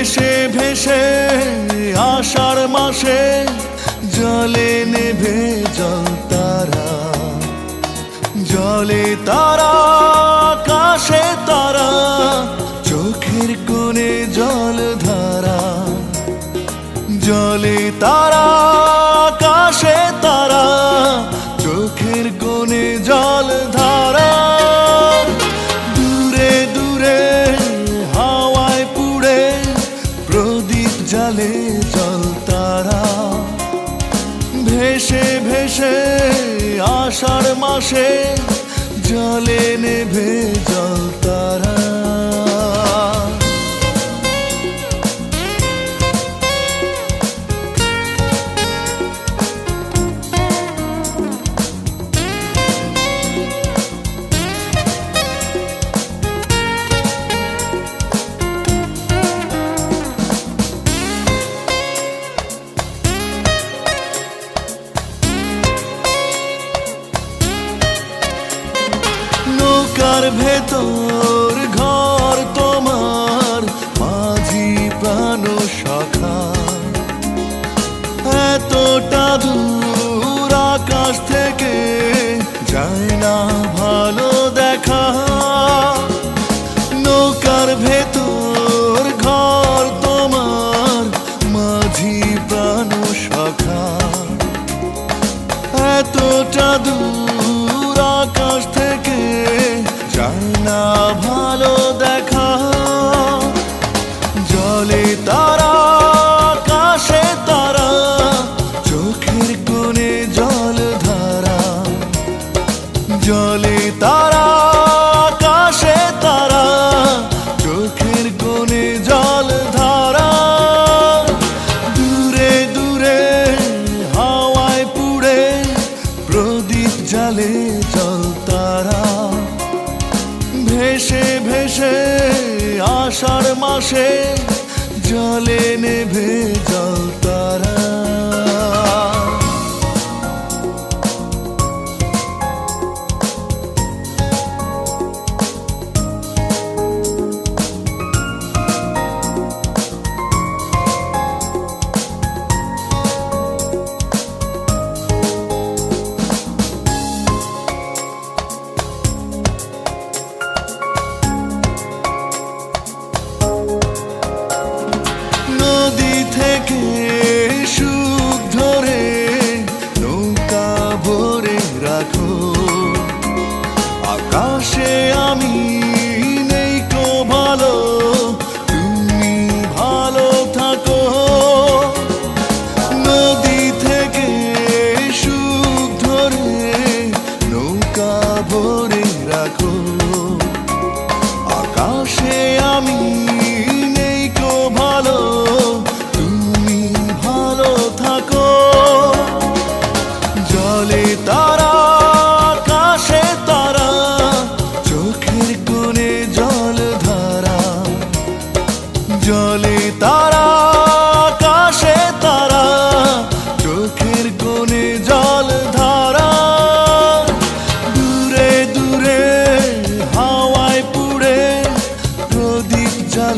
ভেসে ভেসে আষাঢ় মাসে জলে নেভে জল তারা, জলে তারা আকাশে তারা, চোখের কোণে জল ধারা। জলে তারা আকাশে তারা, চোখের কোণে জল ধারা। দূরে দূরে হাওয়ায় পুড়ে প্রদীপ জ্বালে জল তারা। ভেসে ভেসে আষাঢ় মাসে জলে নেভে জল তারা। নৌকার ভেতর ঘর তোমার, মাঝি প্রাণ সখা। এতটা দূর আকাশ থেকে যায় না ভালো দেখা। নৌকার ভেতর ঘর তোমার, মাঝি প্রাণ সখা। এতটা দূর আকাশ থেকে যায় না ভালো দেখা। জলে তারা আকাশে তারা, চোখের কোণে জল ধারা। জলে তারা আকাশে তারা, চোখের কোণে জল ধারা। দূরে দূরে হাওয়ায় পুড়ে প্রদীপ জ্বালে জল তারা। ভেসে ভেসে আষাঢ় মাসে জলে নেভে জল তারা। নদী থেকে সুখ ধরে নৌকা ভরে রাখো। আকাশে আমি নেই কো ভালো, তুমি ভালো থাকো। নদী থেকে সুখ ধরে নৌকা ভরে রাখো। আকাশে আমি নেই কো ভালো, তুমি ভালো থাকো। জলে তারা আকাশে তারা, চোখের কোণে জল ধারা। জলে তারা আকাশে তারা, চোখের কোণে জল ধারা। দূরে দূরে হাওয়ায় পুড়ে প্রদীপ জ্বালে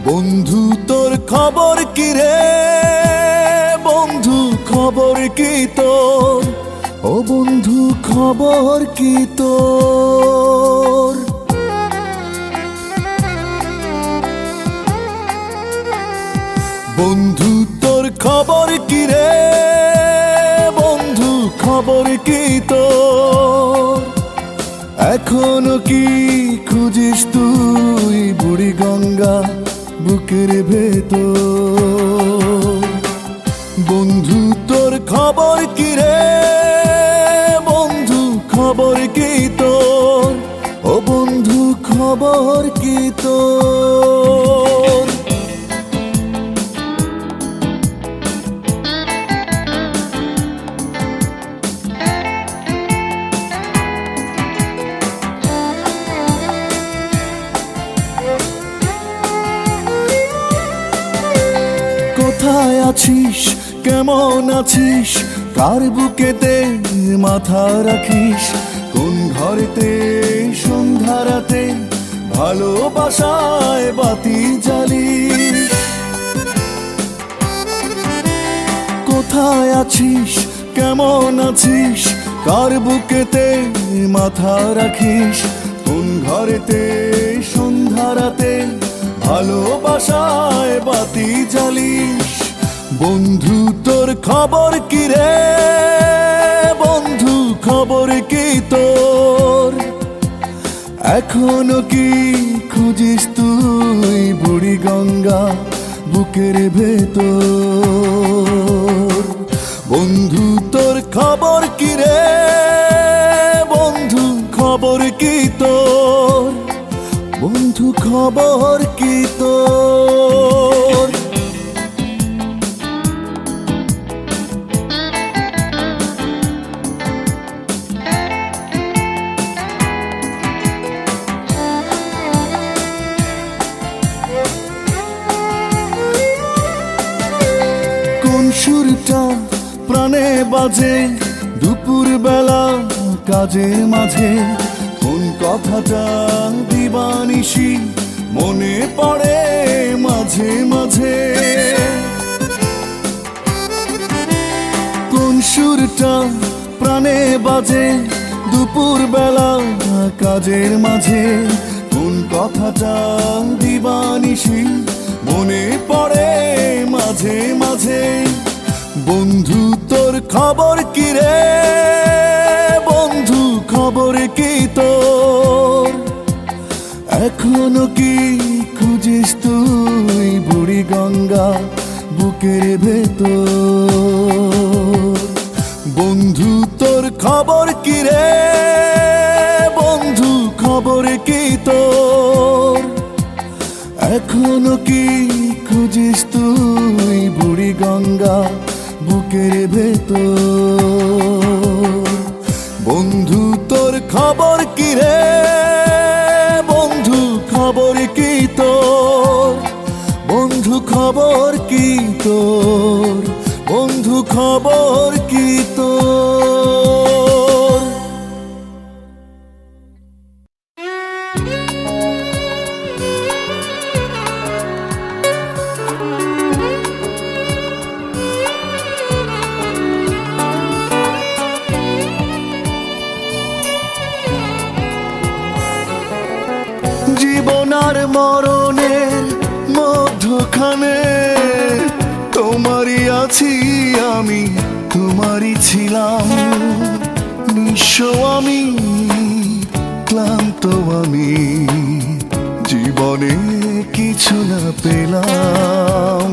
বন্ধু তোর খবর কি রে, বন্ধু খবর কি তোর, ও বন্ধু খবর কি তোর। বন্ধু তোর খবর কি রে, বন্ধু খবর কি তোর, এখনো কি খুঁজিস তুই বুড়ি গঙ্গা বুকের ভেতর। বন্ধু তোর খবর কি রে, বন্ধু খবর কি তোর, ও বন্ধু খবর কি তোর। কোথায় আছিস, কেমন আছিস, কার বুকেতে মাথা রাখিস, কোন ঘরেতে সন্ধ্যা রাতে ভালোবাসায় বাতি জ্বালিস। কোথায় আছিস, কেমন আছিস, কার বুকেতে মাথা রাখিস, কোন ঘরেতে সন্ধ্যা রাতে ভালোবাসায় বাতি জ্বালিস। বন্ধু তোর খবর কি রে, বন্ধু খবর কি তোর, এখনো কি খুঁজিস তুই বুড়ি গঙ্গা বুকের ভেতর। বন্ধু তোর খবর কি রে, বন্ধু খবর কি তোর, বন্ধু খবর কি তোর। কোন সুরটা প্রাণে বাজে দুপুর বেলা কাজের মাঝে, কোন কথাটা দিবানিশি মনে পড়ে মাঝে মাঝে। কোন সুরটা প্রাণে বাজে দুপুর বেলা কাজের মাঝে, কোন কথাটা দিবানিশি মনে পড়ে মাঝে মাঝে। বন্ধু তোর খবর কি রে, বন্ধু খবর কি তোর, এখনো কি খুঁজিস তুই বুড়ি গঙ্গা বুকের ভেতর। বন্ধু তোর খবর কি রে, বন্ধু খবর কি তোর, এখনো কি খুঁজিস তুই বুড়ি গঙ্গা বুকের ভেতর। বন্ধু তোর খবর কি রে, বন্ধু খবর কি তোর, বন্ধু খবর কি তোর, বন্ধু খবর কি তোর। জীবন আর মরণের মধ্যখানে তোমারই আছি আমি, তোমারই ছিলাম নিঃস্ব আমি, ক্লান্ত আমি, জীবনে কিছু না পেলাম।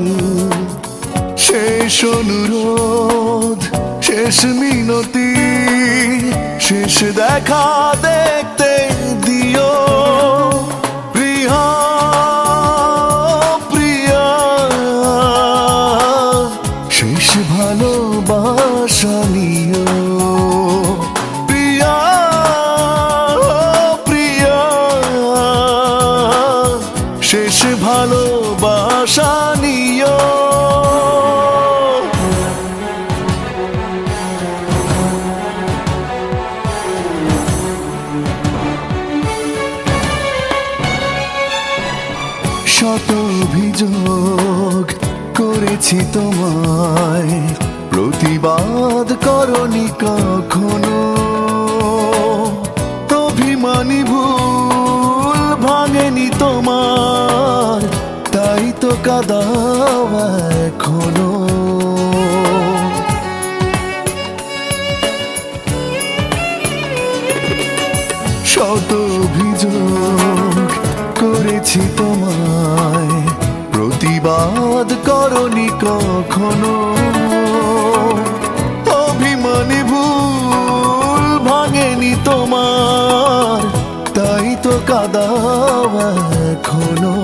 শেষ অনুরোধ, শেষ মিনতি, শেষ দেখা দেখতে দিও প্রিয়া, প্রিয়া, শেষ ভালোবাসা নিও প্রিয়া, প্রিয়া, শেষ ভালোবাসা নিও। শত অভিযোগ করেছি তোমায়, প্রতিবাদ করনি কখনো। অভিমানী ভুল ভাঙেনি তোমার, তাই তো কাঁদাও এখনো। শত অভিযোগ করেছি তোমায়, প্রতিবাদ করনি কখনো। অভিমানী ভুল ভাঙেনি তোমার, তাই তো কাঁদাও এখনো।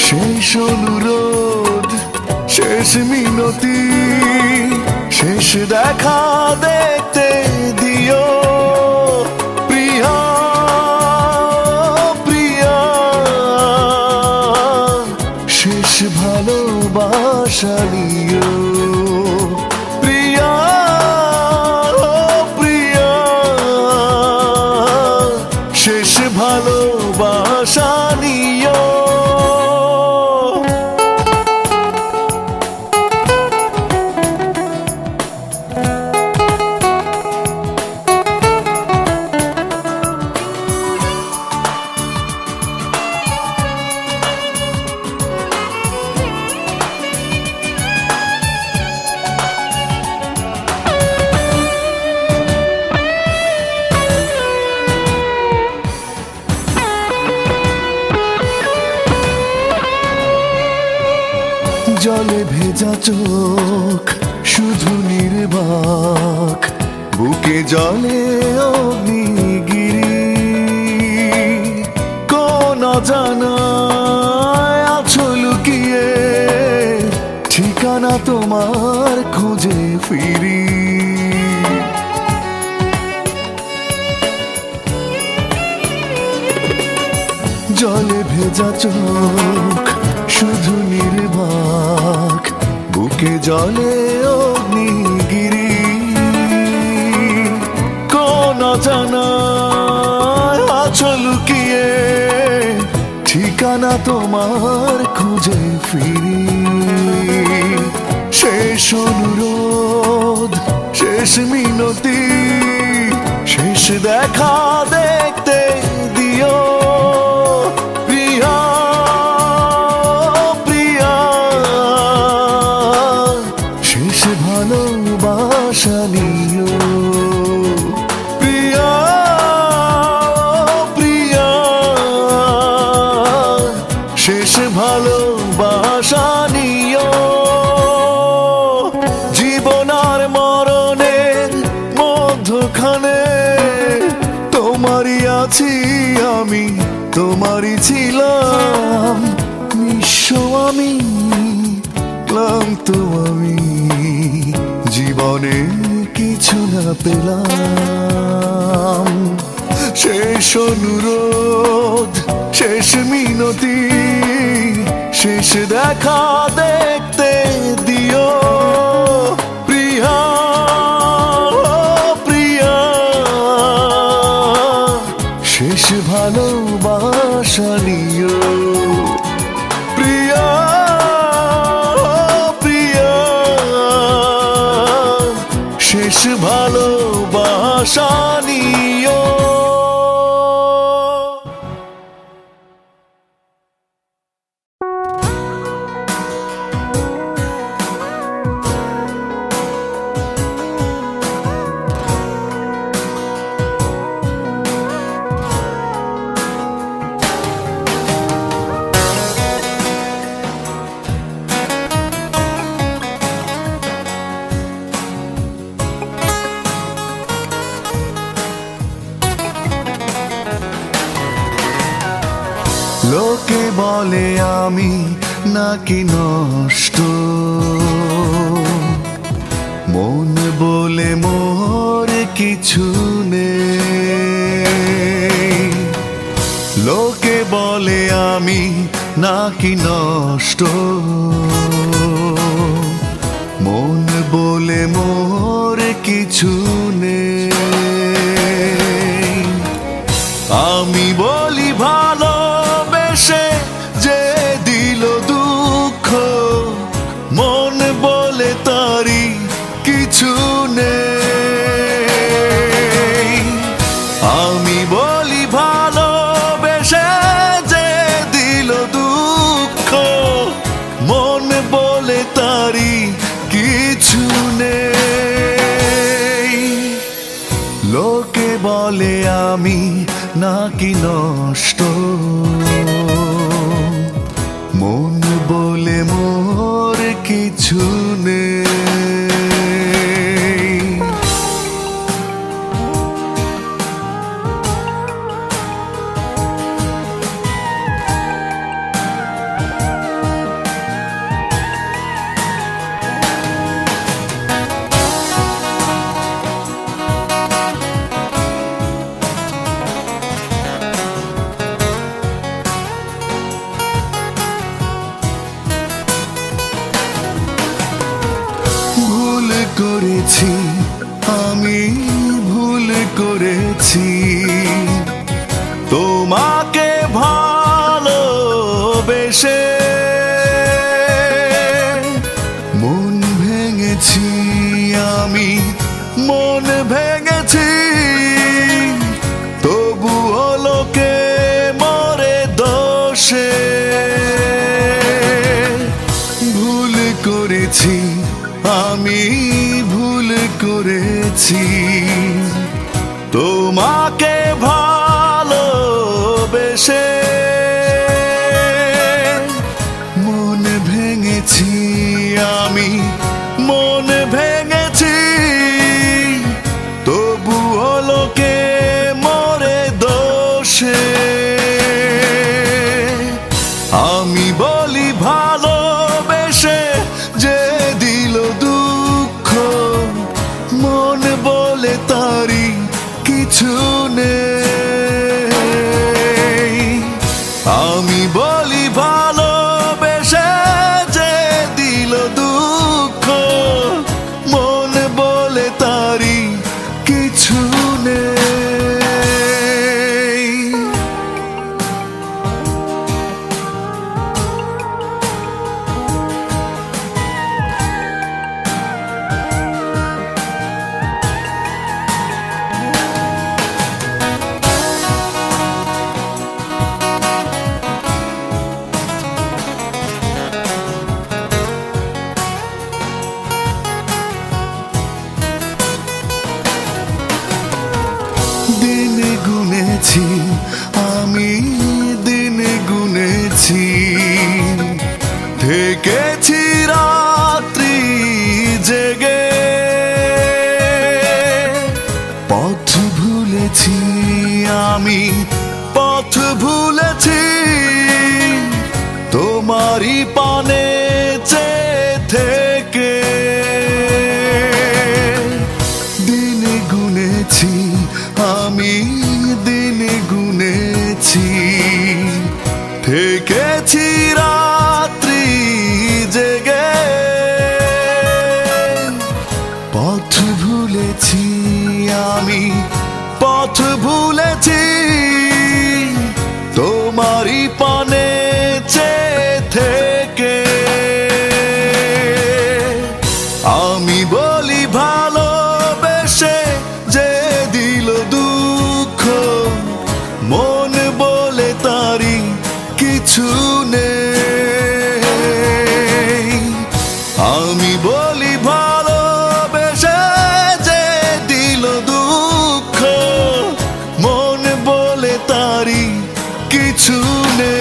শেষ অনুরোধ, শেষ মিনতি, শেষ দেখা দেখতে দিও প্রিয়া, প্রিয়া। শেষ ভালোবাসা নিও প্রিয়া, প্রিয়া। শেষ ভালোবাসা নিও। জলে ভেজা চোখ শুধু নির্বাক, বুকে জলে অগ্নিগিরি। কোন অজানায় আছো লুকিয়ে, ঠিকানা তোমার খুঁজে ফিরি। জলে ভেজা চোখ শুধু নির্বাক, বুকে জলে অগ্নিগিরি। কোন অজানায় আছো লুকিয়ে, ঠিকানা তোমার খুঁজে ফিরি। শেষ অনুরোধ, শেষ মিনতি, শেষ দেখা দেখতে দিও প্রিয়া, প্রিয়া। শেষ ভালোবাসা নিও প্রিয়া, প্রিয়া। শেষ ভালোবাসা নিও। জীবন আর মরণের মধ্যখানে তোমারই আছি আমি, তোমারই ছিলাম। নিঃস্ব আমি, ক্লান্ত আমি, জীবনে কিছু না পেলাম। শেষ অনুরোধ, শেষ মিনতি, শেষ দেখা দেখতে দিও প্রিয়া, প্রিয়া। শেষ ভালোবাসা নিও প্রিয়া, প্রিয়া। শেষ ভালোবাসা নিও। লোকে বলে আমি নাকি নষ্ট, মন বলে মোর কিছু নেই। লোকে বলে আমি নাকি নষ্ট, মন বলে মোর কিছু নেই। আমি বলি ভালোবেসে যে বলে আমি নাকি নষ্ট, মন বলে মোর কিছু নেই। ভুল করেছি আমি, ভুল করেছি তোমাকে ভালোবেসে, মন ভেঙেছি আমি, মন ভেঙেছি, তবুও লোকে মরে দোষে। ভুল করেছি আমি, ভুল করেছি তোমাকে ভালোবেসে, মন ভেঙেছি আমি, মন ভেঙেছি, তবুও লোকে মরে দোষে। আমি বলি ভালোবেসে যে দিল দুঃখ, মন বলে তারি কিছু নেই। আমি বলি ভালোবেসে যে দিল দুঃখ, মন বলে তারি কিছু নেই। দিন গুনেছি আমি, দিন গুনেছি, থেকেছি রাত্রি জেগে, পথ ভুলেছি আমি, পথ ভুলেছি, তোমারই পানে চেয়ে থেকে। দিন গুনেছি আমি, দিন গুনেছি, থেকেছি রাত্রি জেগে, পথ ভুলেছি আমি, পথ ভুলেছি, তোমারই পানে চেয়ে থেকে। আমি বলি ভালোবেসে যে দিল দুঃখ, মন বলে তারি কিছু নেই। আমি বলি ভালোবেসে যে দিল দুঃখ, মন বলে তারি কিছু নেই।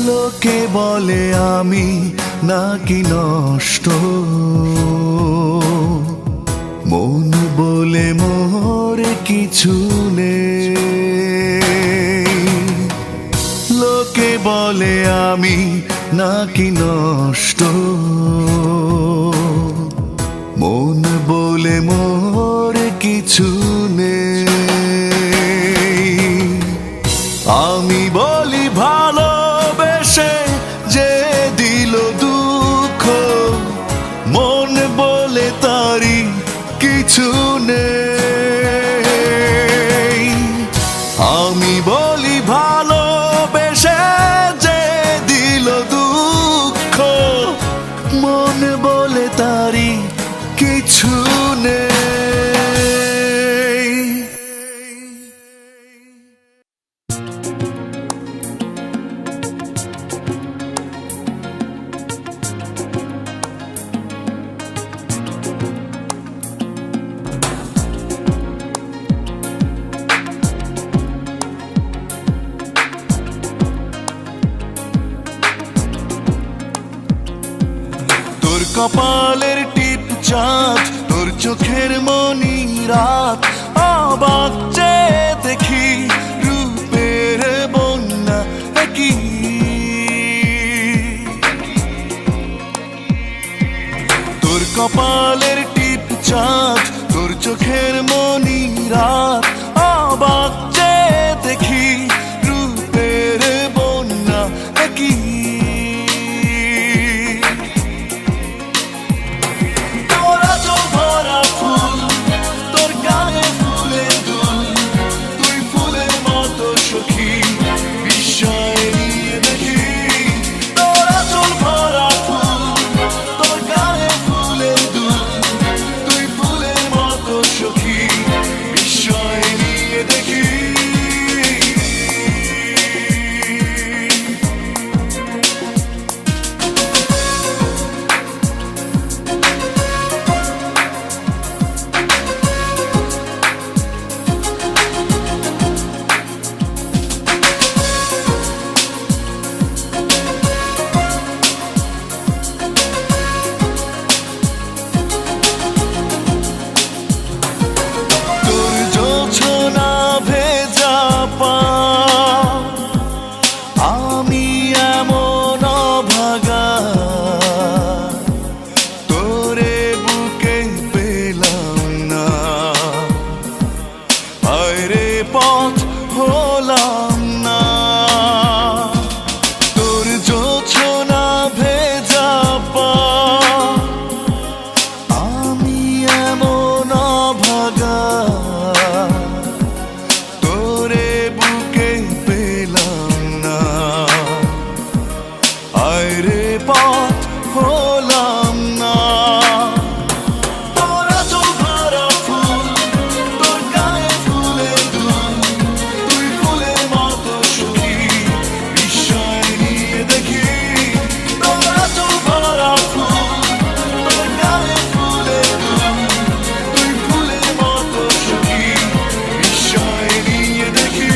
লোকে বলে আমি নাকি নষ্ট, মন বলে মোর কিছু নেই। লোকে বলে আমি নাকি নষ্ট, মন বলে মোর কিছু নেই। আমি বলি ভালোবেসে যে দিল দুঃখ, মন বলে তারি কিছু নেই। আমি বলি ভালোবেসে যে দিল দুঃখ, মন বলে তারি কিছু নেই। কপালের টিপ চাঁদ, তোর চোখের মনি রাত, অবাক চেয়ে দেখি রূপের বন্যা কি। তোর কপালের টিপ চাঁদ, তোর চোখের মনি রাত, অবাক চেয়ে দেখি রূপের বন্যা কি। তোরা তো ভরা ফুল, তোর গায়ে ফুলের দুল, তুই ফুলের মতো সখী বিস্ময় নিয়ে দেখি। তোরা তো ভরা ফুল, তোর গায়ে ফুলের দুল, তুই ফুলের মতো সখী বিস্ময় নিয়ে দেখি। তোর জোছনা ভেজা পা, আমি এমন অভাগা, তোরে বুকে পেলাম না, আরে পথ হলাম না। তোর জোছনা ভেজা পা, আমি এমন অভাগা, তোরে বুকে পেলাম না, আরে পথ হলাম না। তোরা তো ভরা ফুল, তোর গায়ে ফুলের দুল, তুই ফুলের মতো সখী বিস্ময় নিয়ে দেখি। তোরা তো ভরা ফুল, তোর গায়ে ফুলের দুল, তুই ফুলের মতো সখী বিস্ময় নিয়ে দেখি।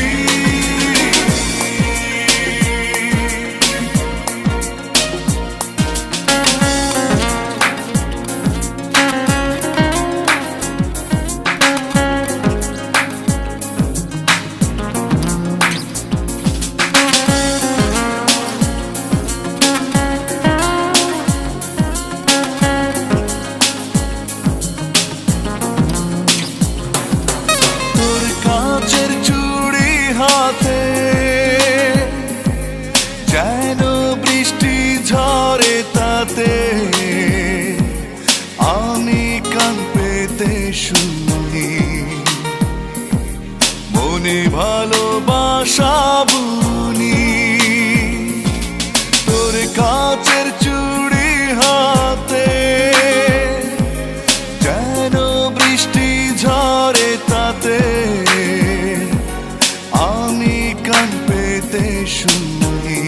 তোর কাচের চুড়ি হাতে, যেন বৃষ্টি ঝরে তাতে, আমি কান পেতে শুনি মনে ভালোবাসা বুনি। তোর কাচের চুড়ি হাতে, যেন বৃষ্টি ঝরে তাতে, আমি কান পেতে শুনি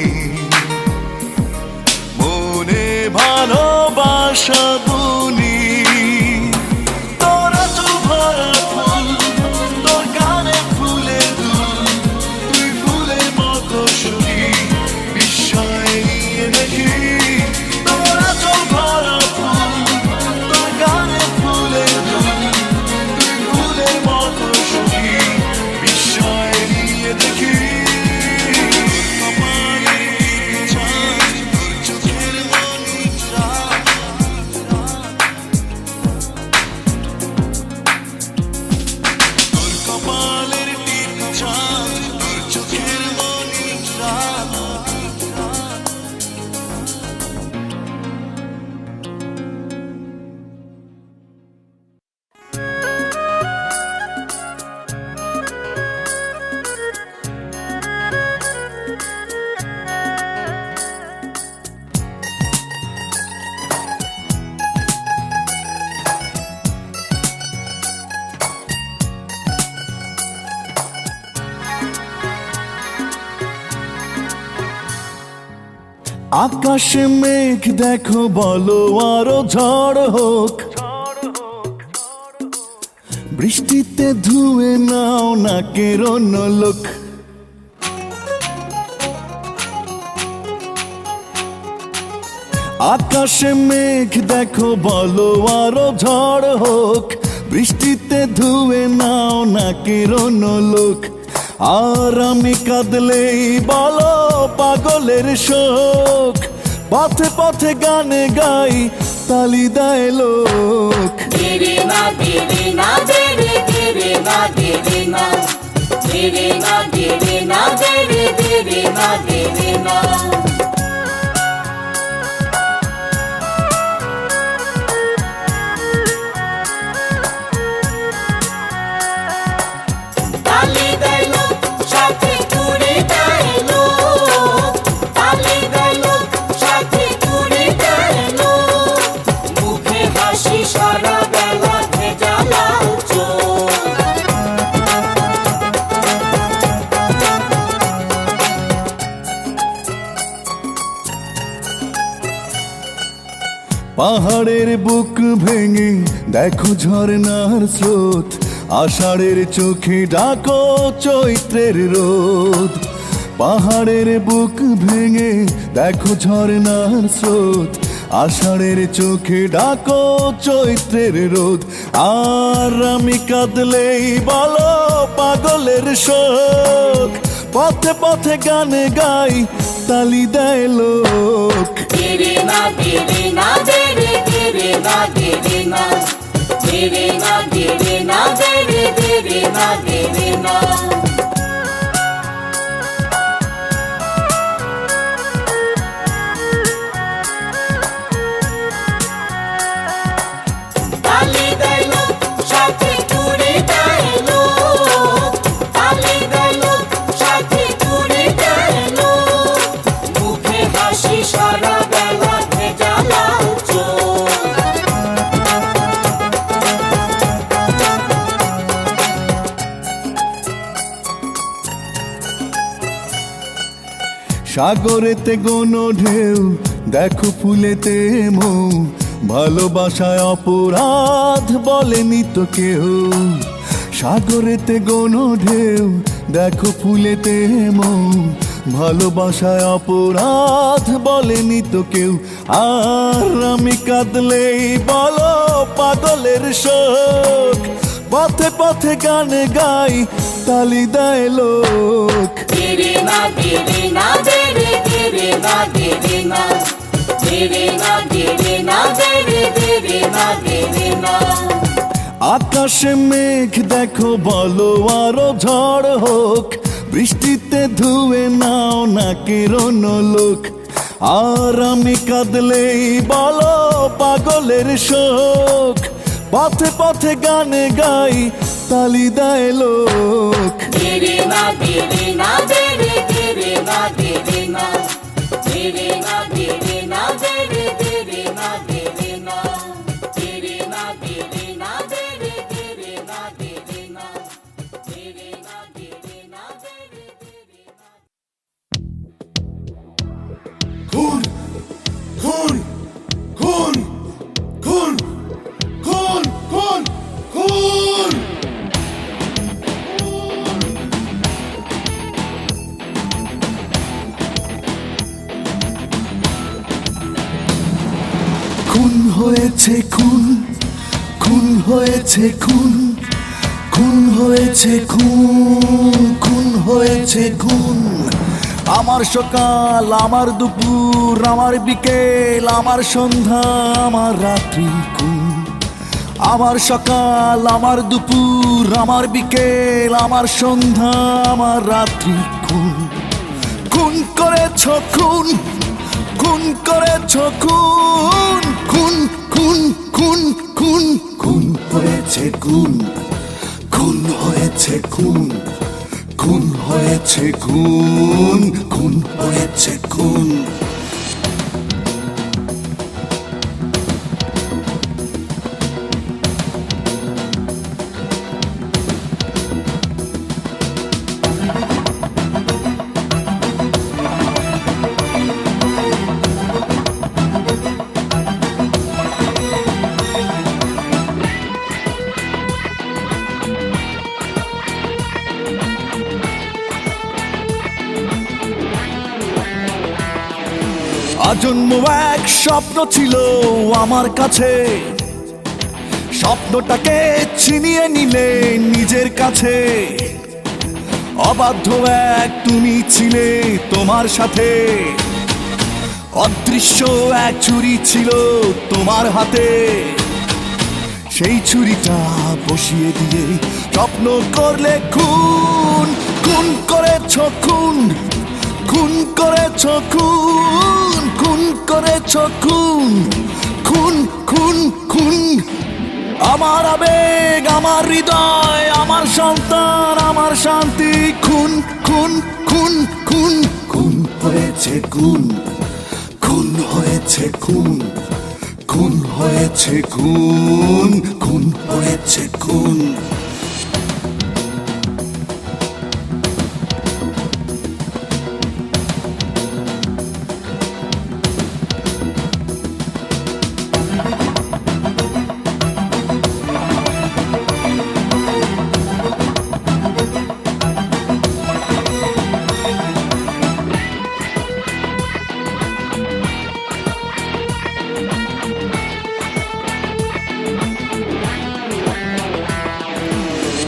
মনে ভালোবাসা বুনি। তোরা তো ভরা ফুল, তোর গানে ফুলের দুল, তুই ফুলের মতো সখী বিস্ময় নিয়ে দেখি। তোরা তো ভরা ফুল, তোর গানে ফুলের দুল, তুই ফুলের মতো সখী বিস্ময় নিয়ে দেখি। কপালের চাঁদ, তোর চোখের মনি রাত, তোর কপালের টিপ চাঁদ, তোর চোখের মনি রাত। আকাশে মেঘ দেখো, বলো আরো ঝড় হোক, বৃষ্টিতে ধুয়ে নাও নাকের নলক। আকাশে মেঘ দেখো বলো আরো ঝড় হোক, বৃষ্টিতে ধুয়ে নাও নাকের লোক। আর আমি কাঁদলেই বলো পাগলের শোক, পথে পথে গানে গাই তালি দেয় লোক। ধীরে না ধীরে না ধীরে ধীরে না ধীরে না ধীরে না ধীরে না ধীরে ধীরে না ধীরে না। তালি দেয় লোক সাথে ঘুরে দেয় লোক, তালি দেয় লোক সাথে ঘুরে দেয় লোক, মুখে হাসি সারা বেলা ভেজা লাল চোখ। পাহাড়ের বুক ভেঙে দেখো ঝর্ণার স্রোত, আষাঢ়ের চোখে ডাকো চৈত্রের রোদ। পাহাড়ের বুক ভেঙে দেখো ঝর্ণার স্রোত, আষাঢ়ের চোখে ডাকো চৈত্রের রোদ। আর আমি কাঁদলেই বলো পাগলের শোক, পথে পথে গানে গাই তালি দেয় লোক। ধীরে না ধীরে না ধীরে ধীরে না ধীরে না ধীরে না ধীরে না ধীরে ধীরে না ধীরে না। তালি দেয় লোক সাথে ঘুরে দেয় লোক, তালি দেয় লোক সাথে ঘুরে দেয় লোক, মুখে হাসি সারা বেলা ভেজা লাল চোখ। সাগরেতে গোনো ঢেউ দেখো ফুলেতে মৌ, ভালোবাসায় অপরাধ বলেনি তো কেউ। সাগরেতে গোনো ঢেউ দেখো ফুলেতে মৌ, ভালোবাসায় অপরাধ বলেনি তো কেউ। আর আমি কাঁদলেই বলো পাগলের শোক, পথে পথে গানে গাই তালি দেয় লোক। ধীরে না ধীরে না ধীরে ধীরে না ধীরে না ধীরে না ধীরে না ধীরে ধীরে না ধীরে না। আকাশে মেঘ দেখো বলো আরো ঝড় হোক, বৃষ্টিতে ধুয়ে নাও নাকের লোক। আর আমি কাঁদলেই বলো পাগলের শোক, পথে পথে গানে গাই তালি দেয় লোক। ধীরে না ধীরে না ধীরে ধীরে না ধীরে না ধীরে না ধীরে না ধীরে ধীরে না ধীরে না ধীরে না ধীরে না ধীরে ধীরে না ধীরে না ধীরে না ধীরে না ধীরে ধীরে না। খুন খুন খুন খুন খুন খুন খুন। খুন হয়েছে খুন, খুন হয়েছে খুন, খুন হয়েছে খুন, খুন হয়েছে খুন। আমার সকাল আমার দুপুর আমার বিকেল আমার সন্ধ্যা আমার রাত্রি খুন। আমার সকাল আমার দুপুর আমার বিকেল আমার সন্ধ্যা আমার রাত্রি খুন। খুন করেছ খুন, খুন করেছ খুন, খুন খুন খুন খুন খুন হয়েছে খুন, খুন হয়েছে খুন, খুন হয়েছে খুন, খুন হয়েছে খুন। আজন্ম এক স্বপ্ন ছিল আমার কাছে, স্বপ্নটাকে ছিনিয়ে নিলে নিজের কাছে। অবাধ্য এক তুমি ছিলে তোমার সাথে, অদৃশ্য এক ছুরি ছিল তোমার হাতে। সেই ছুরিটা বসিয়ে দিয়ে স্বপ্ন করলে খুন, খুন করেছ খুন, খুন করেছ খুন, খুন করেছ খুন, খুন খুন খুন। আমার আবেগ, আমার হৃদয়, আমার সন্তান, আমার শান্তি, খুন খুন খুন খুন। খুন হয়েছে খুন, খুন হয়েছে খুন, খুন হয়েছে খুন, খুন হয়েছে খুন।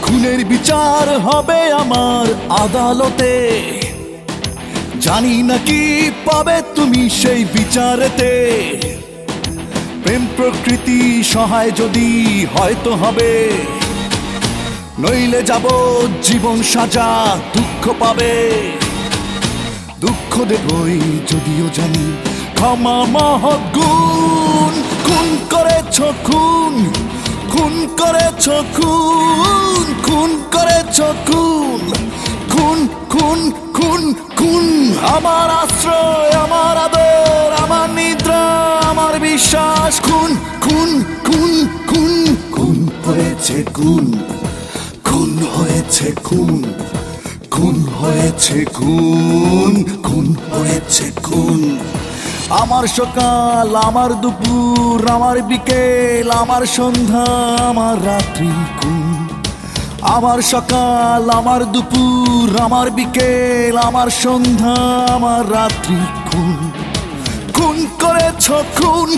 খুনের বিচার হবে আমার আদালতে, জানি না কি পাবে তুমি সেই বিচারেতে। প্রেম প্রকৃতি সহায় যদি হয়তো হবে, নইলে যাব জীবন সাজা দুঃখ পাবে। দুঃখ দেবই যদিও জানি ক্ষমা মহৎ গুণ। খুন করেছ খুন, খুন করেছ খুন, খুন করেছ খুন, খুন খুন খুন খুন। আমার আশ্রয়, আমার আদর, আমার নিদ্রা, আমার বিশ্বাস, খুন খুন খুন খুন। খুন হয়েছে খুন, খুন হয়েছে খুন, খুন হয়েছে খুন, খুন হয়েছে খুন। আমার সকাল, আমার দুপুর, আমার বিকেল, আমার সন্ধ্যা, আমার রাত্রি, খুন। আমার সকাল, আমার দুপুর, আমার বিকেল, আমার সন্ধ্যা, আমার রাত্রি, খুন। খুন করেছ খুন,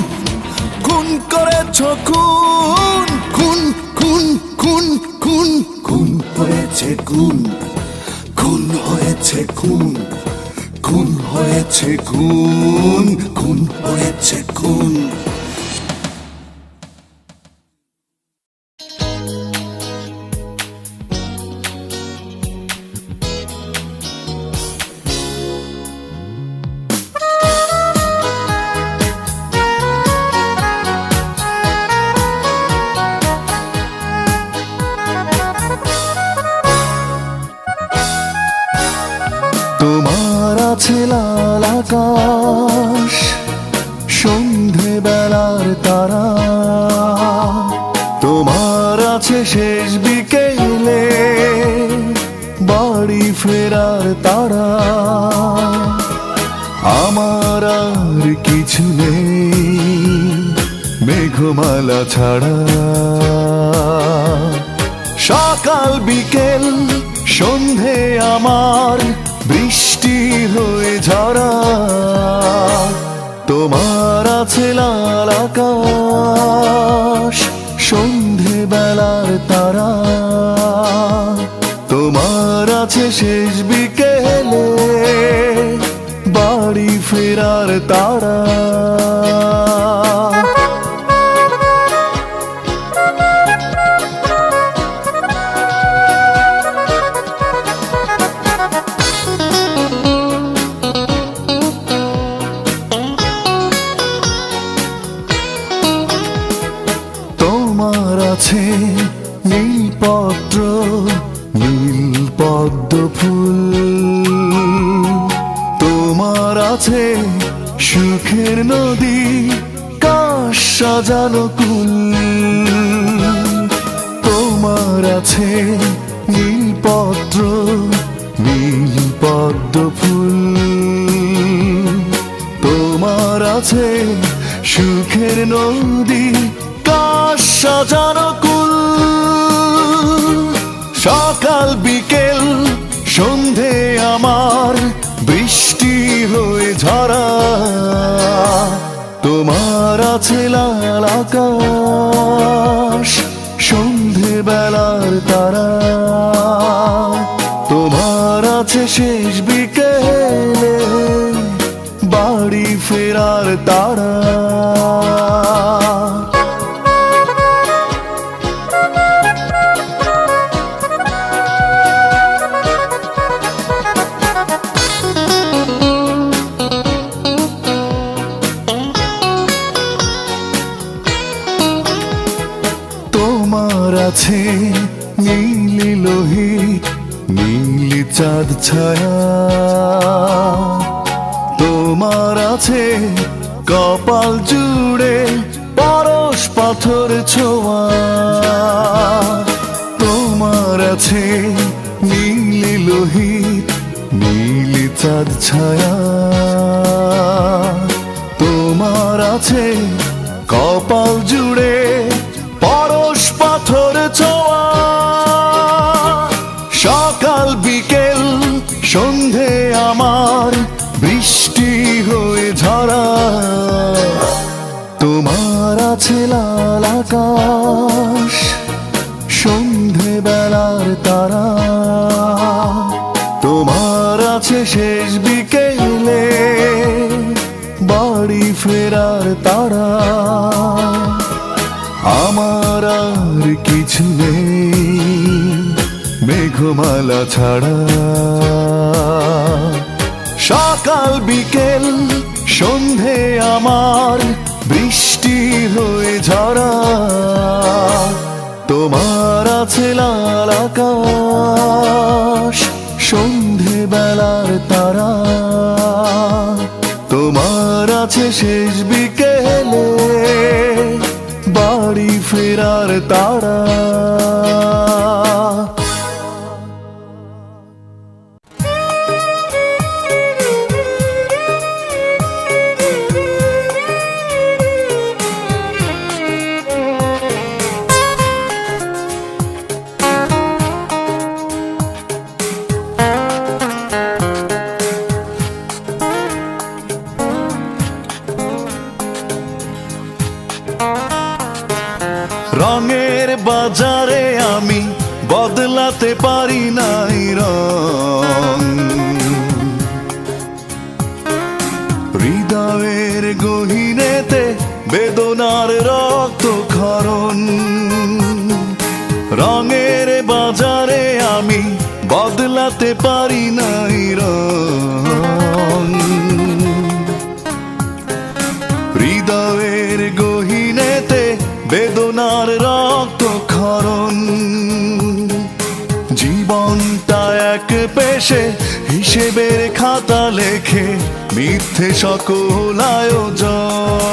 খুন করেছ খুন, খুন খুন খুন খুন। খুন হয়েছে খুন, খুন হয়েছে খুন, খুন হয়েছে খুন, খুন হয়েছে খুন। তোমার আছে লাল আকাশ, সন্ধে বেলার তারা, তোমার আছে শেষ বিকেলে বাড়ি ফেরার তারা। আমার আর কিছু নেই মেঘমালা ছাড়া। সকাল বিকেল সন্ধে আমার বৃষ্টি হয়ে ঝরা। তোমার আছে লাল আকাশ, সন্ধে বেলার তারা, তোমার আছে শেষ বিকেলে বাড়ি ফেরার তারা। তোমার আছে নীলপত্র, নীল পদ্ম ফুল, তোমার আছে সুখের নদী, কাশ সাজানো কুল। তোমার আছে নীলপত্র, নীল পদ্ম ফুল, তোমার আছে সুখের নদী, কাশ সাজানো কুল। সকাল বিকেল সন্ধে আমার বৃষ্টি হয়ে ঝরা তোমার আছে লাল আকাশ সন্ধে বেলার তারা তোমার আছে শেষ বিকেলে বাড়ি ফেরার তারা তোমার আছে নীলি লোহিত নীলি চাঁদ ছায়া তোমার আছে কপাল জুড়ে পরশ পাথর ছোঁয়া তোমার আছে নীলি লোহিত নীলি চাঁদ ছায়া তোমার আছে কপাল জুড়ে পরশ পাথর ছোঁয়া সকাল বিকেল সন্ধে আমার বৃষ্টি হয়ে ঝরা তোমার আছে লাল আকাশ সন্ধে বেলার তারা তোমার আছে শেষ বিকেলে বাড়ি ফেরার তারা আমার আর কিছু নেই মেঘমালা ছাড়া সকাল বিকেল সন্ধে আমার বৃষ্টি হয়ে ঝরা তোমার আছে লাল আকাশ সন্ধে বেলার তারা তোমার আছে শেষ বিকেলে বাড়ি ফেরার তারা রঙের বাজারে আমি বদলাতে পারি নাই রং হৃদয়ের গহীনেতে বেদনার রক্ত ক্ষরণ রঙের বাজারে আমি বদলাতে পারি নাই রং হৃদয়ের গহীনেতে বেদনার রক্ত ক্ষরণ জীবনটা এক পেশে হিসেবের খাতা লেখে মিথ্যে সকল আয়োজন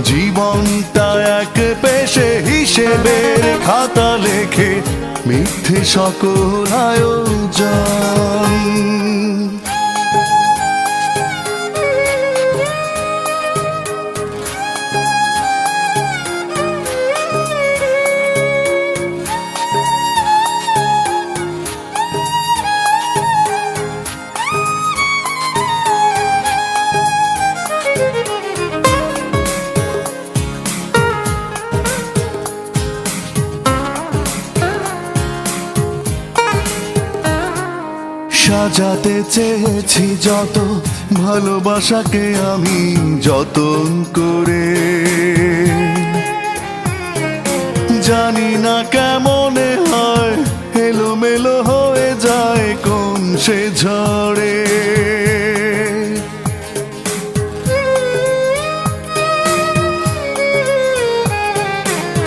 জীবনটা এক পেশে হিসেবের খাতা লেখে মিথ্যে সকল আয়োজন সাজাতে চেয়েছি যত ভালোবাসাকে আমি যতন করে জানি না কেমনে হয় এলোমেলো হয়ে যায় কোন সে ঝড়ে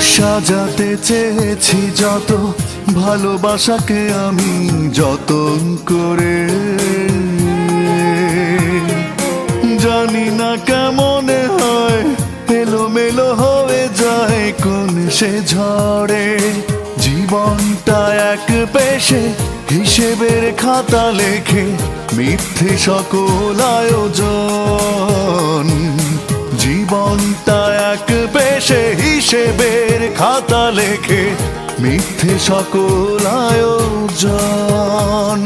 সাজাতে চেয়েছি যত ভালোবাসাকে আমি যতন করে জানি না কেমনে হয় এলোমেলো হয়ে যায় কোন সে ঝড়ে জীবনটা এক পেশে হিসেবের খাতা লেখে মিথ্যে সকল আয়োজন জীবনটা এক পেশে হিসেবের খাতা লেখে মিথ্যে সকল আয়োজন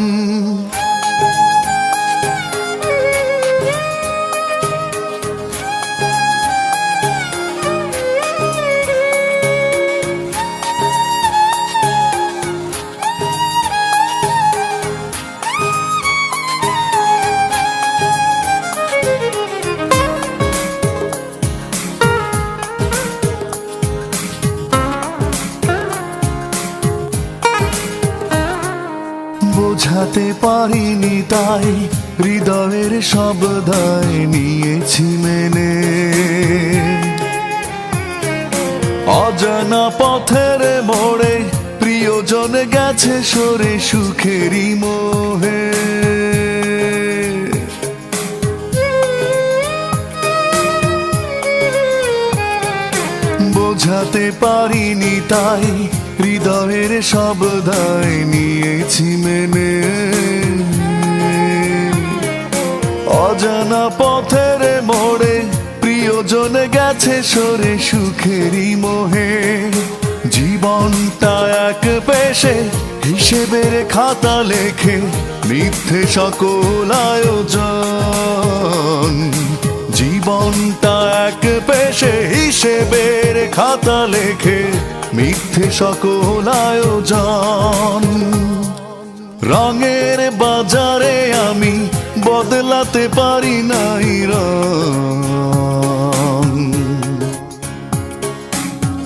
বোঝাতে পারিনি তাই হৃদয়ের সব দায় নিয়েছি মেনে। অজানা পথের মোড়ে প্রিয়জন গেছে সরে সুখেরই মোহে। বোঝাতে পারিনি তাই হৃদয়ের সব দায় নিয়েছি মেনে। অজানা পথের মোড়ে প্রিয়জন গেছে সরে সুখেরই মোহে। জীবনটা এক পেশে হিসেবের খাতা লেখে মিথ্যে সকল আয়োজন। জীবনটা এক পেশে হিসেবের খাতা লেখে মিথ্যে সকল আয়োজন। রঙের বাজারে আমি বদলাতে পারি নাই রং।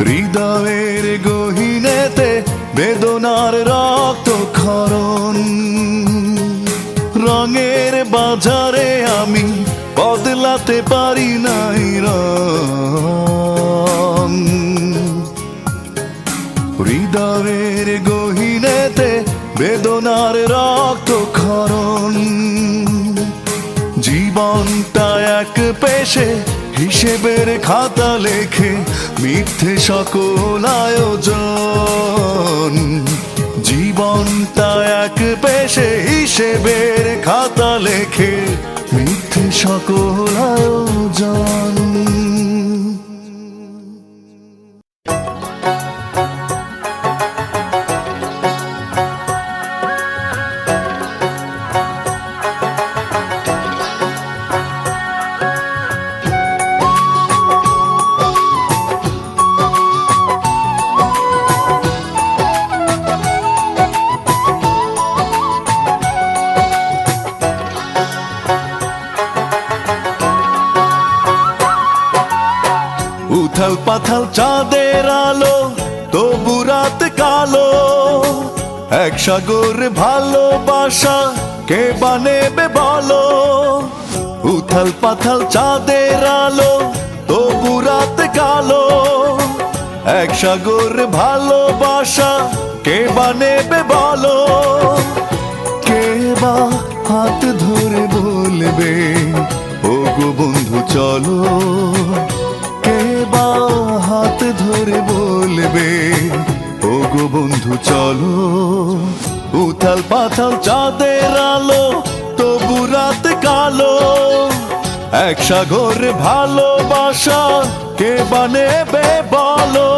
হৃদয়ের গহীনেতে বেদনার রক্ত ক্ষরণ। রঙের বাজারে আমি বদলাতে পারি নাই রং। হৃদয়ের গহীনেতে বেদনার রক্ত ক্ষরণ। জীবনটা এক পেশে হিসেবের খাতা লেখে মিথ্যে সকল আয়োজন। জীবনটা এক পেশে হিসেবের খাতা লেখে মিথ্যে সকল আয়োজন। উথাল পাথাল চাঁদের আলো তবু রাত কালো। এক সাগর ভালোবাসা কে বানেবে বলো। উথাল পাথাল চাঁদের আলো তবু রাত কালো। এক সাগর ভালোবাসা কে বানেবে বলো। কে বা হাত ধরে বলবে ও গো বন্ধু চলো। কে বা হাত ধরে বলবে ও গো বন্ধু চলো। উথাল পাথাল চাঁদের আলো তবু রাত কালো। এক সাগর ভালোবাসা কে বানেবে বলো।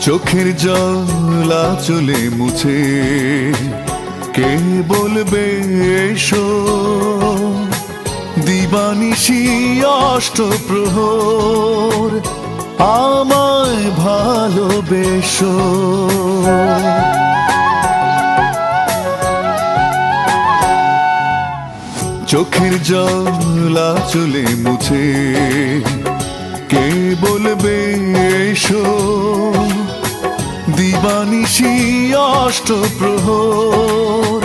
চোখের জল আঁচলে মুছে কে বলবে এসো। দিবানিশি অষ্টপ্রহর আমায় ভালোবেসো। চোখের জল আঁচলে মুছে কে বলবে এসো। দিবানিশি অষ্টপ্রহর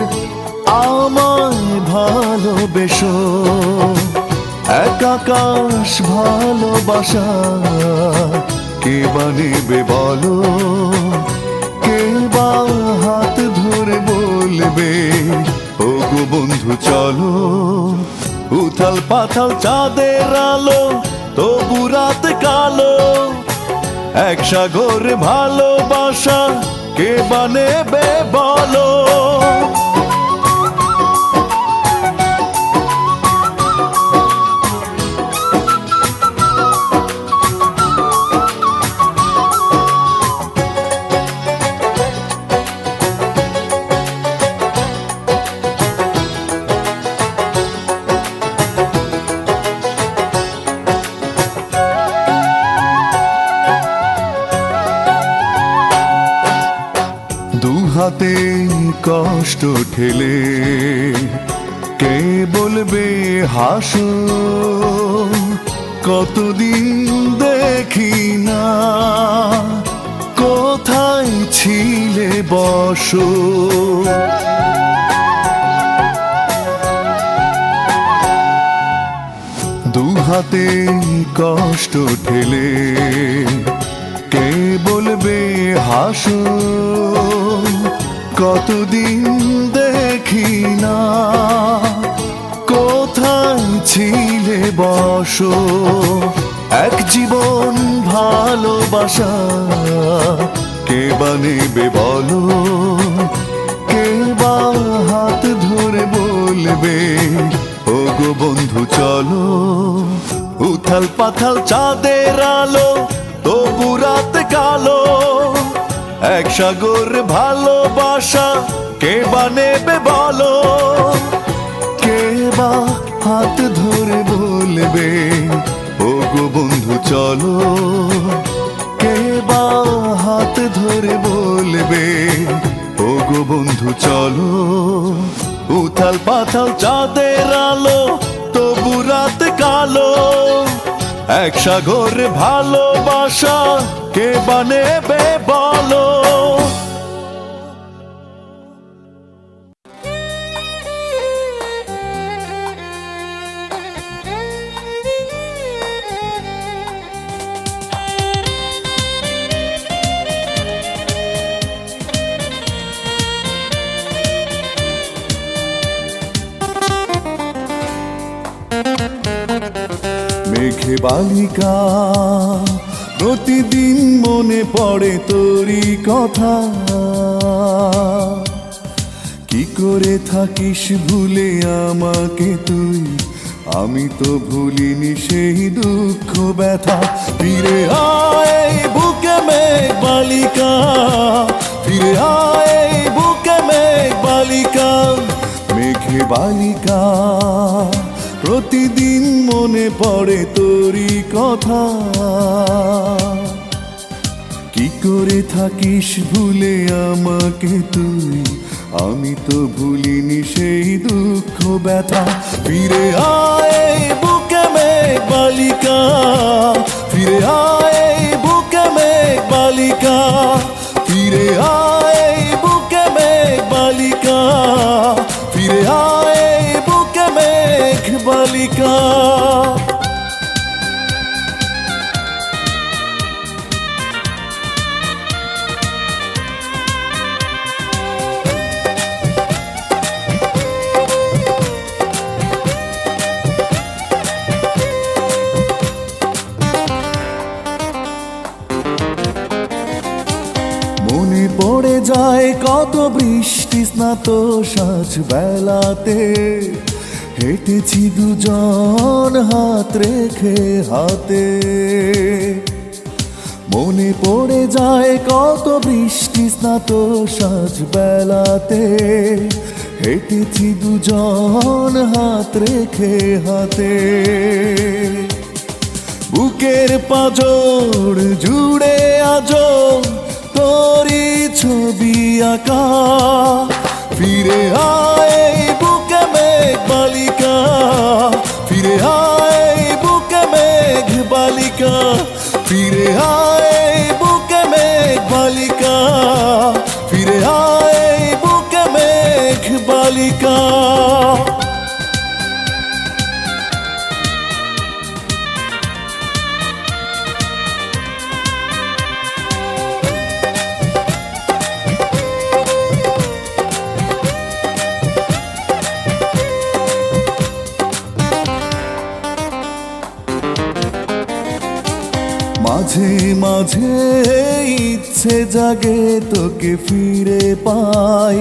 আমায় ভালোবেসো। এক আকাশ ভালোবাসা কে বানেবে বলো। কে বা হাত ধরে বলবে ও গো বন্ধু চলো। উথাল পাথাল চাঁদের আলো তবু রাত কালো। এক সাগর ভালোবাসা কে বানেবে বলো। কষ্ট ঠেলে কে বলবে হাসো, কতদিন দেখি না কোথায় ছিলে বসো। দুহাতে কষ্ট ঠেলে কে বলবে হাসো, কতদিন দেখি না কোথায় ছিলে বসো। এক জীবন ভালোবাসা কে বা নেবে বলো, কে বা হাত ধরে বলবে ও গো বন্ধু চলো। উথাল পাথাল চাঁদের আলো তবু রাত কালো, এক সাগর ভালোবাসা কে বা নেবে বলো, কে বা হাত ধরে বলবে ও গো বন্ধু চলো, কে বা হাত ধরে বলবে ও গো বন্ধু চলো। উথাল পাথাল চাঁদের আলো তবু রাত কালো, এক সাগর ভালোবাসা কে বা নেবে বলো। মেঘে বালিকা প্রতিদিন মনে পড়ে তোরই কথা, কি করে থাকিস ভুলে আমাকে তুই, আমি তো ভুলিনি সেই দুঃখ ব্যথা। ফিরে আয় বুকে মেঘ বালিকা, ফিরে আয় বুকে মেঘ বালিকা। মেঘে বালিকা প্রতিদিন মনে পড়ে তোরই কথা, কি করে থাকিস ভুলে আমাকে তুই, আমি তো ভুলিনি সেই দুঃখ ব্যথা। ফিরে আয় বুকে মেঘ বালিকা, ফিরে আয় বুকে মেঘ বালিকা, ফিরে আয় বুকে মেঘ বালিকা, ফিরে আয় বুকে মেঘ বালিকা। মনে পড়ে যায় কত বৃষ্টি স্নাত সাজ বেলাতে, হেঁটেছি দুজন হাত রেখে হাতে। মনে পড়ে যায় কত বৃষ্টি স্নাত সাজ বেলাতে, হেঁটেছি দুজন হাত রেখে হাতে। বুকের পাঁজর জুড়ে আজো তোরি ছবি আঁকা, ফিরে আয় বুকে মেঘ বালিকা, ফিরে আয় বুকে মেঘ বালিকা, ফিরে আয় বুকে মেঘ বালিকা, ফিরে আয় বুকে মেঘ বালিকা। মাঝে মাঝে ইচ্ছে জাগে তোকে ফিরে পাই,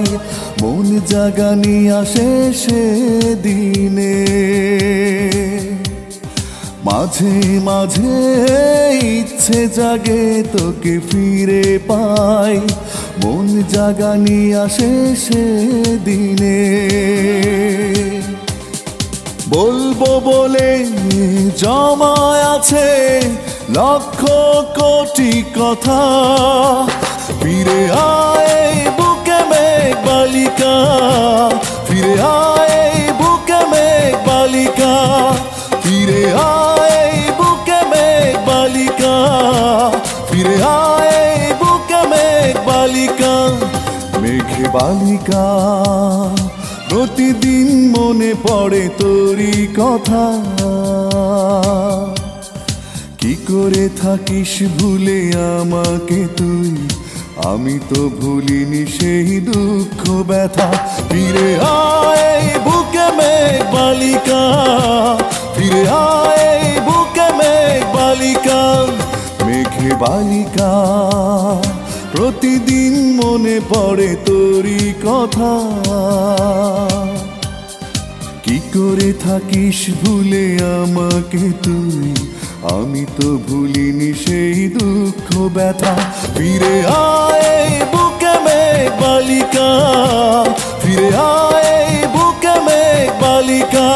মন জাগানি আসে সেদিনে। মাঝে মাঝে ইচ্ছে জাগে তোকে ফিরে পাই, মন জাগানি আসে সেদিনে। বলবো বলে জমায় আছে লক্ষ কোটি কথা, ফিরে আয় বুকে মেঘ বালিকা, ফিরে আয় এই বুকে মেঘ বালিকা, ফিরে আয় এই বুকে মেঘ বালিকা, ফিরে আয় এই বুকে মেঘ বালিকা। মেঘ বালিকা, প্রতিদিন মনে পড়ে তোরই কথা, কি করে থাকিস ভুলে আমাকে তুই, আমি তো ভুলিনি সেই দুঃখ ব্যথা। ফিরে আয় এই বুকে মেঘ বালিকা, ফিরে আয় এই বুকে মেঘ বালিকা। মেঘে বালিকা, প্রতিদিন মনে পড়ে তোরই কথা, কি করে থাকিস ভুলে আমাকে তুই, আমি তো ভুলিনি সেই দুঃখ ব্যথা। ফিরে আয় এই বুকে মেঘ বালিকা, ফিরে আয় এই বুকে মেঘ বালিকা,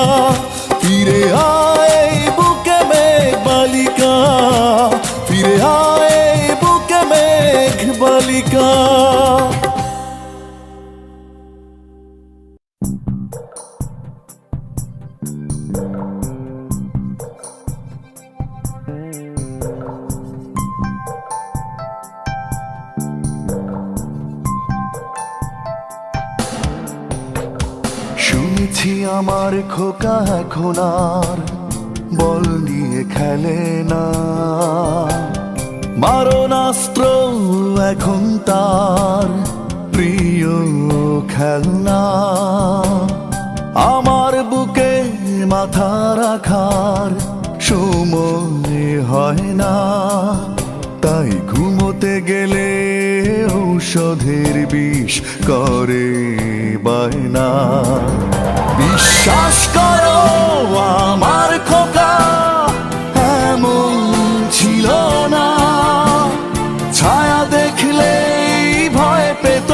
ফিরে আয় এই বুকে মেঘ বালিকা, ফিরে আয় এই বুকে মেঘ বালিকা। শুনেছি আমার খোকা এখন আর বল নিয়ে খেলে না, মারণাস্ত্র এখন তার প্রিয় খেলনা। আমার বুকে মাথা রাখার সময় হয় না, তাই ঘুমোতে গেলে ঔষধের বিষ করে বায়না। বিশ্বাস করো আমার খোকা এমন ছিল না, ছায়া দেখলেই ভয় পেত,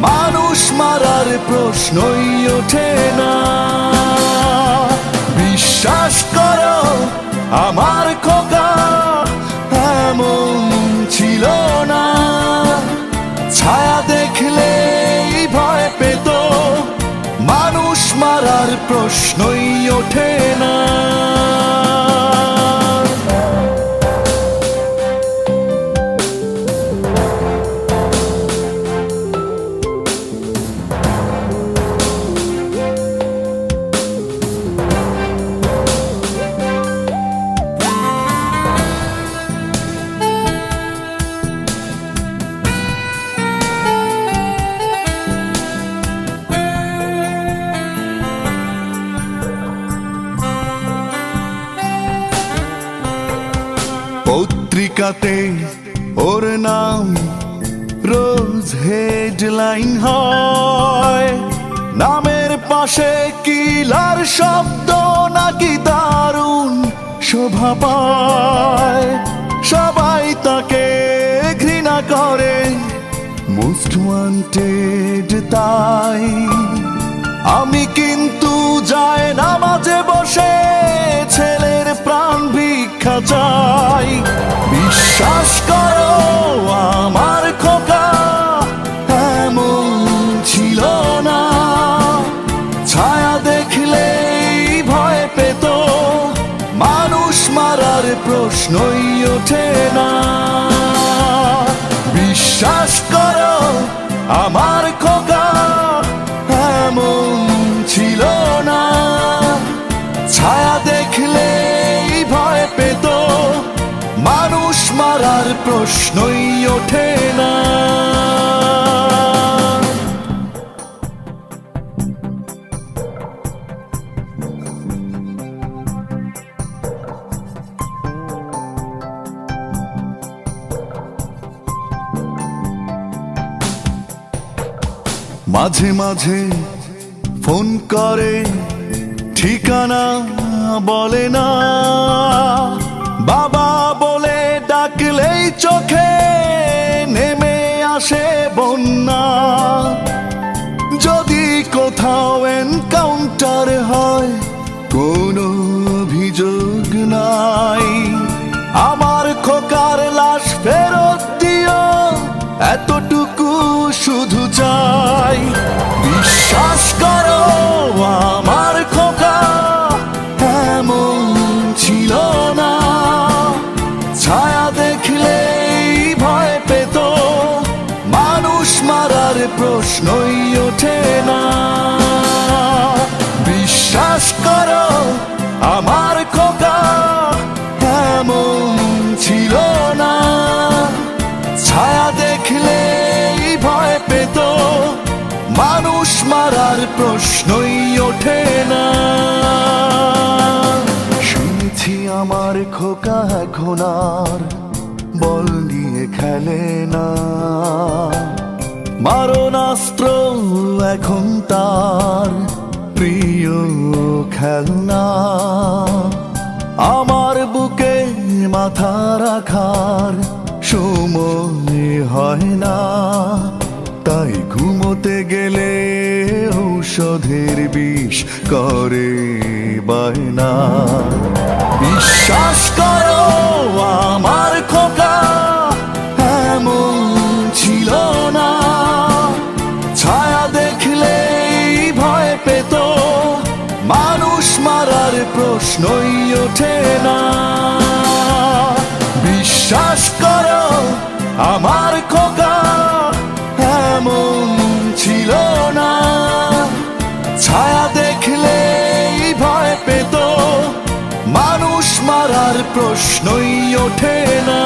মানুষ মারার প্রশ্নই ওঠে না। বিশ্বাস করো আমার খোকা এমন ছিল না, ছায়া দেখলেই ভয় পেত, মানুষ মারার প্রশ্নই ওঠে না। পত্রিকাতে ওর নাম রোজ হেডলাইন হয়, নামের পাশে কিলার শব্দ নাকি দারুণ শোভা পায়। সবাই তাকে ঘৃণা করে, মোস্ট ওয়ান্টেড তাই। আমি কিন্তু যায় নামাজে বসে ছেলের প্রাণ ভিক্ষা চাই। বিশ্বাস করো আমার খোকা এমন ছিল না, ছায়া দেখলেই ভয় পেত, মানুষ মারার প্রশ্নই ওঠে না। বিশ্বাস করো আমার খোকা এমন ছিল না, ছায়া দেখলেই ভয় পেত, মানুষ মারার প্রশ্নই ওঠে না। মাঝে মাঝে ফোন করে, ঠিকানা বলে না, বাবা বলে ডাকলেই চোখে নেমে আসে বন্যা। যদি কোথাও এনকাউন্টার হয় কোনো অভিযোগ নাই, আমার খোকার লাশ ফেরত দিও এতটুকু শুধু চাই। প্রশ্নই ওঠে না। শুনেছি আমার খোকা এখন আর বল নিয়ে খেলে না, মারণাস্ত্র এখন তার প্রিয় খেলনা। আমার বুকে মাথা রাখার সময় হয় না, তাই ঘুমোতে গেলে ঔষধের বিষ করে বায়না। বিশ্বাস করো আমার খোকা এমন ছিল না, ছায়া দেখলেই ভয় পেত, মানুষ মারার প্রশ্নই ওঠে না। বিশ্বাস করো আমার খোকা এমন ছিল না, ছায়া দেখলেই ভয় পেত, মানুষ মারার প্রশ্নই ওঠে না।